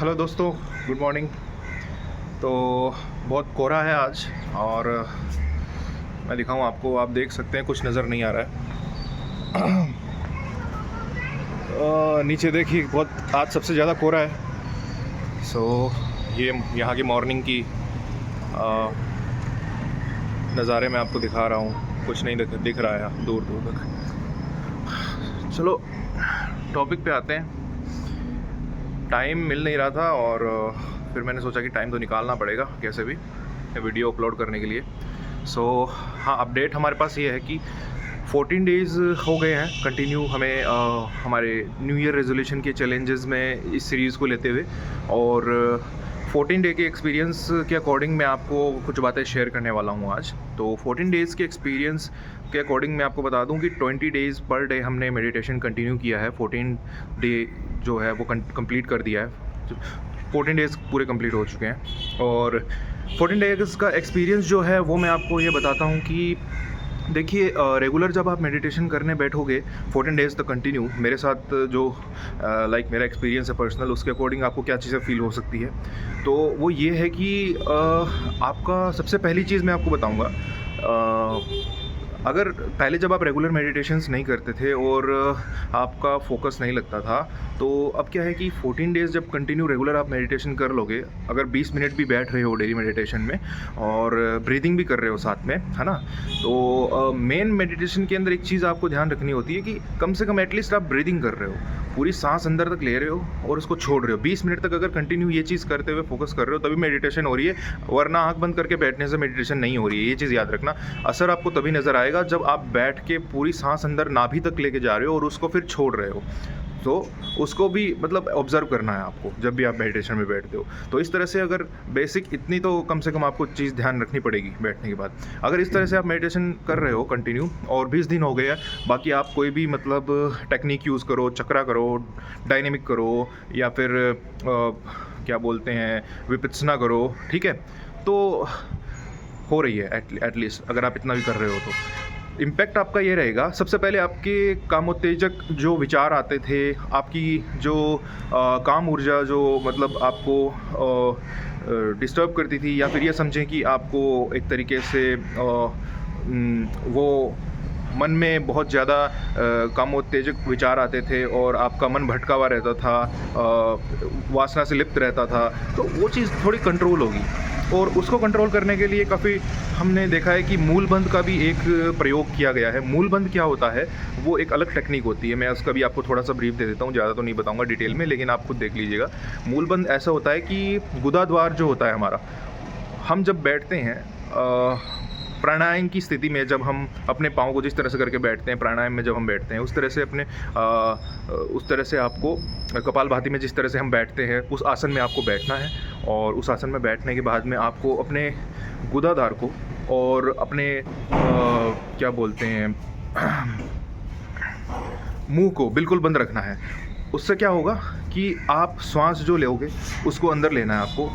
Hello दोस्तों, good morning. तो बहुत कोहरा है आज और मैं दिखाऊं आपको, आप देख सकते हैं कुछ नज़र नहीं आ रहा है। नीचे देखिए, बहुत आज सबसे ज़्यादा कोहरा है। ये यहाँ की मॉर्निंग की नज़ारे मैं आपको दिखा रहा हूँ। कुछ नहीं दिख रहा है दूर दूर तक। चलो टॉपिक पे आते हैं। टाइम मिल नहीं रहा था और फिर मैंने सोचा कि टाइम तो निकालना पड़ेगा कैसे भी वीडियो अपलोड करने के लिए। हाँ, अपडेट हमारे पास ये है कि 14 डेज़ हो गए हैं कंटिन्यू हमें हमारे न्यू ईयर रेजोल्यूशन के चैलेंजेस में इस सीरीज़ को लेते हुए। और 14 डे के एक्सपीरियंस के अकॉर्डिंग मैं आपको कुछ बातें शेयर करने वाला हूँ आज। तो 14 डेज़ के एक्सपीरियंस के अकॉर्डिंग मैं आपको बता दूं कि 20 डेज़ पर डे हमने मेडिटेशन कंटिन्यू किया है। 14 डे जो है वो कंप्लीट कर दिया है। 14 डेज़ पूरे कंप्लीट हो चुके हैं और 14 डेज़ का एक्सपीरियंस जो है वो मैं आपको ये बताता हूँ कि देखिए, रेगुलर जब आप मेडिटेशन करने बैठोगे 14 डेज़ तक कंटिन्यू, मेरे साथ जो मेरा एक्सपीरियंस है पर्सनल, उसके अकॉर्डिंग आपको क्या चीज़ें फ़ील हो सकती है। तो वो ये है कि आपका सबसे पहली चीज़ मैं आपको बताऊँगा, अगर पहले जब आप रेगुलर मेडिटेशंस नहीं करते थे और आपका फोकस नहीं लगता था, तो अब क्या है कि 14 डेज़ जब कंटिन्यू रेगुलर आप मेडिटेशन कर लोगे, अगर 20 मिनट भी बैठ रहे हो डेली मेडिटेशन में और ब्रीदिंग भी कर रहे हो साथ में, है ना, तो मेन मेडिटेशन के अंदर एक चीज़ आपको ध्यान रखनी होती है कि कम से कम एटलीस्ट आप ब्रीदिंग कर रहे हो, पूरी सांस अंदर तक ले रहे हो और उसको छोड़ रहे हो। 20 मिनट तक अगर कंटिन्यू ये चीज़ करते हुए फोकस कर रहे हो तभी मेडिटेशन हो रही है, वरना आंख बंद करके बैठने से मेडिटेशन नहीं हो रही है। ये चीज़ याद रखना। असर आपको तभी नज़र आएगा जब आप बैठ के पूरी सांस अंदर नाभि तक लेके जा रहे हो और उसको फिर छोड़ रहे हो। तो उसको भी मतलब ऑब्ज़र्व करना है आपको जब भी आप मेडिटेशन में बैठते हो। तो इस तरह से अगर बेसिक इतनी तो कम से कम आपको चीज़ ध्यान रखनी पड़ेगी बैठने के बाद। अगर इस तरह से आप मेडिटेशन कर रहे हो कंटिन्यू और 20 दिन हो गए हैं, बाकी आप कोई भी मतलब टेक्निक यूज़ करो, चक्रा करो, डायनेमिक करो या फिर क्या बोलते हैं विपश्यना करो, ठीक है, तो हो रही है एटलीस्ट अगर आप इतना भी कर रहे हो तो इम्पैक्ट आपका ये रहेगा। सबसे पहले आपके कामोत्तेजक जो विचार आते थे, आपकी जो काम ऊर्जा जो मतलब आपको डिस्टर्ब करती थी, या फिर ये समझें कि आपको एक तरीके से वो मन में बहुत ज़्यादा कामोत्तेजक विचार आते थे और आपका मन भटका हुआ रहता था, वासना से लिप्त रहता था, तो वो चीज़ थोड़ी कंट्रोल होगी। और उसको कंट्रोल करने के लिए काफ़ी हमने देखा है कि मूल बंध का भी एक प्रयोग किया गया है। मूल बंध क्या होता है, वो एक अलग टेक्निक होती है। मैं उसका भी आपको थोड़ा सा ब्रीफ दे देता हूँ, ज़्यादा तो नहीं बताऊँगा डिटेल में, लेकिन आप खुद देख लीजिएगा। मूल बंध ऐसा होता है कि गुदा द्वार जो होता है हमारा, हम जब बैठते हैं प्राणायाम की स्थिति में, जब हम अपने पाँव को जिस तरह से करके बैठते हैं प्राणायाम में, जब हम बैठते हैं उस तरह से उस तरह से आपको कपालभाति में जिस तरह से हम बैठते हैं उस आसन में आपको बैठना है। और उस आसन में बैठने के बाद में आपको अपने गुदाधार को और अपने क्या बोलते हैं मुंह को बिल्कुल बंद रखना है। उससे क्या होगा कि आप श्वास जो लोगे उसको अंदर लेना है आपको।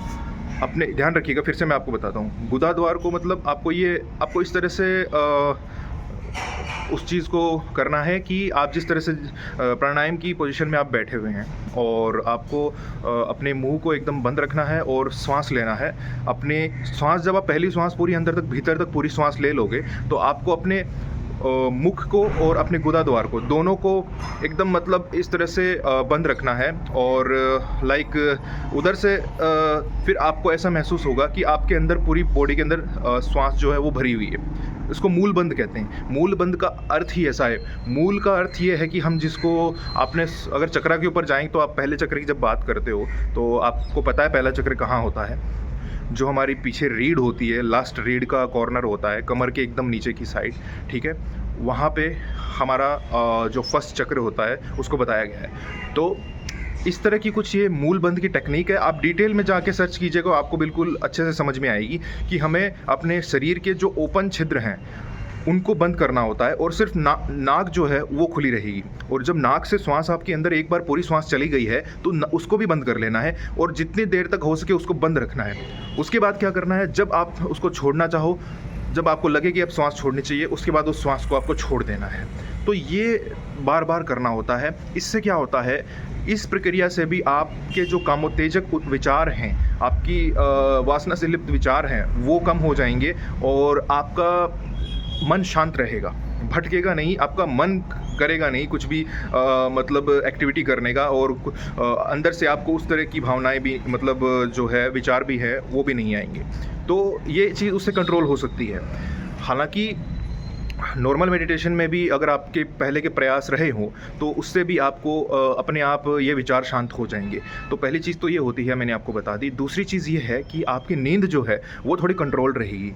अपने ध्यान रखिएगा, फिर से मैं आपको बताता हूँ। गुदाद्वार को मतलब आपको इस तरह से उस चीज़ को करना है कि आप जिस तरह से प्राणायाम की पोजीशन में आप बैठे हुए हैं और आपको अपने मुंह को एकदम बंद रखना है और श्वास लेना है। अपने श्वास जब आप पहली श्वास पूरी अंदर तक भीतर तक पूरी श्वास ले लोगे तो आपको अपने मुख को और अपने गुदाद्वार को दोनों को एकदम मतलब इस तरह से बंद रखना है। और उधर से फिर आपको ऐसा महसूस होगा कि आपके अंदर पूरी बॉडी के अंदर श्वास जो है वो भरी हुई है। इसको मूल बंद कहते हैं। मूल बंद का अर्थ ही ऐसा है। मूल का अर्थ ये है कि हम जिसको आपने अगर चक्रा के ऊपर जाएं तो आप पहले चक्र की जब बात करते हो तो आपको पता है पहला चक्र कहाँ होता है। जो हमारी पीछे रीढ़ होती है, लास्ट रीढ़ का कॉर्नर होता है कमर के एकदम नीचे की साइड, ठीक है, वहाँ पे हमारा जो फर्स्ट चक्र होता है उसको बताया गया है। तो इस तरह की कुछ ये मूल बंध की टेक्निक है। आप डिटेल में जाके सर्च कीजिएगा, आपको बिल्कुल अच्छे से समझ में आएगी कि हमें अपने शरीर के जो ओपन छिद्र हैं उनको बंद करना होता है और सिर्फ नाक जो है वो खुली रहेगी। और जब नाक से श्वास आपके अंदर एक बार पूरी श्वास चली गई है तो उसको भी बंद कर लेना है और जितनी देर तक हो सके उसको बंद रखना है। उसके बाद क्या करना है, जब आप उसको छोड़ना चाहो, जब आपको लगे कि अब श्वास छोड़नी चाहिए, उसके बाद उस श्वास को आपको छोड़ देना है। तो ये बार बार करना होता है। इससे क्या होता है, इस प्रक्रिया से भी आपके जो कामोत्तेजक विचार हैं, आपकी वासना से लिप्त विचार हैं, वो कम हो जाएंगे और आपका मन शांत रहेगा, भटकेगा नहीं, आपका मन करेगा नहीं कुछ भी मतलब एक्टिविटी करने का, और अंदर से आपको उस तरह की भावनाएं भी, मतलब जो है विचार भी है, वो भी नहीं आएंगे। तो ये चीज़ उससे कंट्रोल हो सकती है। हालांकि नॉर्मल मेडिटेशन में भी अगर आपके पहले के प्रयास रहे हों तो उससे भी आपको अपने आप ये विचार शांत हो जाएंगे। तो पहली चीज़ तो ये होती है, मैंने आपको बता दी। दूसरी चीज़ ये है कि आपकी नींद जो है वो थोड़ी कंट्रोल रहेगी।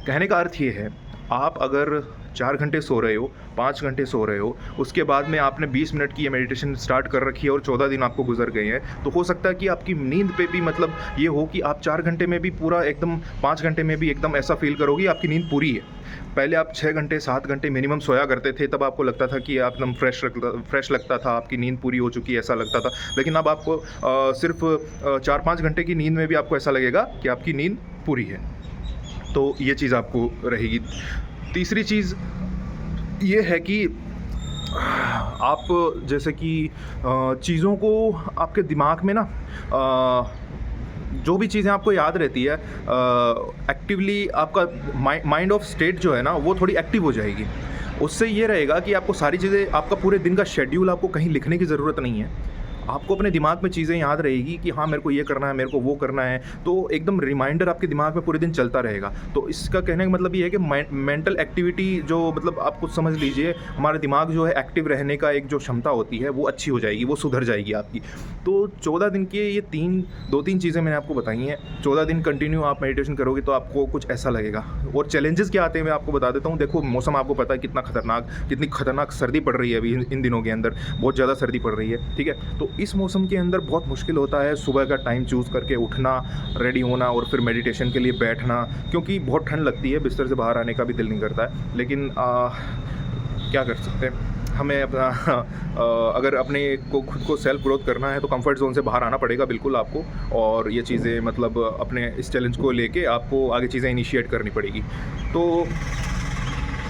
कहने का अर्थ ये है, आप अगर 4 घंटे सो रहे हो, 5 घंटे सो रहे हो, उसके बाद में आपने 20 मिनट की ये मेडिटेशन स्टार्ट कर रखी है और 14 दिन आपको गुजर गए हैं, तो हो सकता है कि आपकी नींद पे भी मतलब ये हो कि आप 4 घंटे में भी पूरा एकदम, 5 घंटे में भी एकदम ऐसा फील करोगे आपकी नींद पूरी है। पहले आप 6 घंटे 7 घंटे मिनिमम सोया करते थे, तब आपको लगता था कि आप एकदम फ्रेश लगता था, आपकी नींद पूरी हो चुकी है ऐसा लगता था। लेकिन अब आपको सिर्फ 4-5 घंटे की नींद में भी आपको ऐसा लगेगा कि आपकी नींद पूरी है। तो ये चीज़ आपको रहेगी। तीसरी चीज़ ये है कि आप जैसे कि चीज़ों को आपके दिमाग में ना, जो भी चीज़ें आपको याद रहती है, एक्टिवली आपका माइंड ऑफ स्टेट जो है ना, वो थोड़ी एक्टिव हो जाएगी। उससे ये रहेगा कि आपको सारी चीज़ें, आपका पूरे दिन का शेड्यूल आपको कहीं लिखने की ज़रूरत नहीं है। आपको अपने दिमाग में चीज़ें याद रहेगी कि हाँ, मेरे को ये करना है, मेरे को वो करना है, तो एकदम रिमाइंडर आपके दिमाग में पूरे दिन चलता रहेगा। तो इसका कहने का मतलब ये है कि मेंटल एक्टिविटी जो, मतलब आप कुछ समझ लीजिए, हमारा दिमाग जो है एक्टिव रहने का एक जो क्षमता होती है वो अच्छी हो जाएगी, वो सुधर जाएगी आपकी। तो 14 दिन के ये 2-3 चीज़ें मैंने आपको बताई हैं। 14 दिन कंटिन्यू आप मेडिटेशन करोगे तो आपको कुछ ऐसा लगेगा। और चैलेंजेस क्या आते हैं मैं आपको बता देता हूँ। देखो, मौसम आपको पता है कितनी खतरनाक सर्दी पड़ रही है अभी इन दिनों के अंदर, बहुत ज़्यादा सर्दी पड़ रही है, ठीक है। तो इस मौसम के अंदर बहुत मुश्किल होता है सुबह का टाइम चूज़ करके उठना, रेडी होना और फिर मेडिटेशन के लिए बैठना, क्योंकि बहुत ठंड लगती है, बिस्तर से बाहर आने का भी दिल नहीं करता है। लेकिन क्या कर सकते हैं, हमें अपना अगर अपने को खुद को सेल्फ ग्रोथ करना है तो कंफर्ट जोन से बाहर आना पड़ेगा बिल्कुल आपको, और ये चीज़ें मतलब अपने इस चैलेंज को लेके आपको आगे चीज़ें इनिशिएट करनी पड़ेगी। तो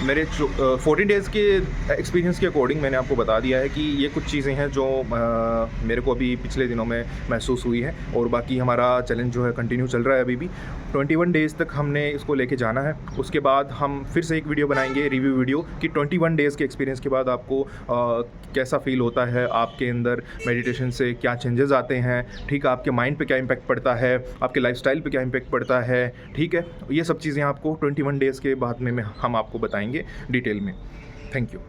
मेरे 14 डेज़ के एक्सपीरियंस के अकॉर्डिंग मैंने आपको बता दिया है कि ये कुछ चीज़ें हैं जो मेरे को अभी पिछले दिनों में महसूस हुई है, और बाकी हमारा चैलेंज जो है कंटिन्यू चल रहा है अभी भी। 21 डेज़ तक हमने इसको लेके जाना है। उसके बाद हम फिर से एक वीडियो बनाएंगे, रिव्यू वीडियो, कि 21 डेज़ के एक्सपीरियंस के बाद आपको कैसा फ़ील होता है, आपके अंदर मेडिटेशन से क्या चेंजेस आते हैं, ठीक है, आपके माइंड पे क्या इम्पैक्ट पड़ता है, आपके लाइफस्टाइल पे क्या इम्पैक्ट पड़ता है, ठीक है। ये सब चीज़ें आपको 21 डेज़ के बाद में हम आपको बताएंगे डिटेल में। Thank you.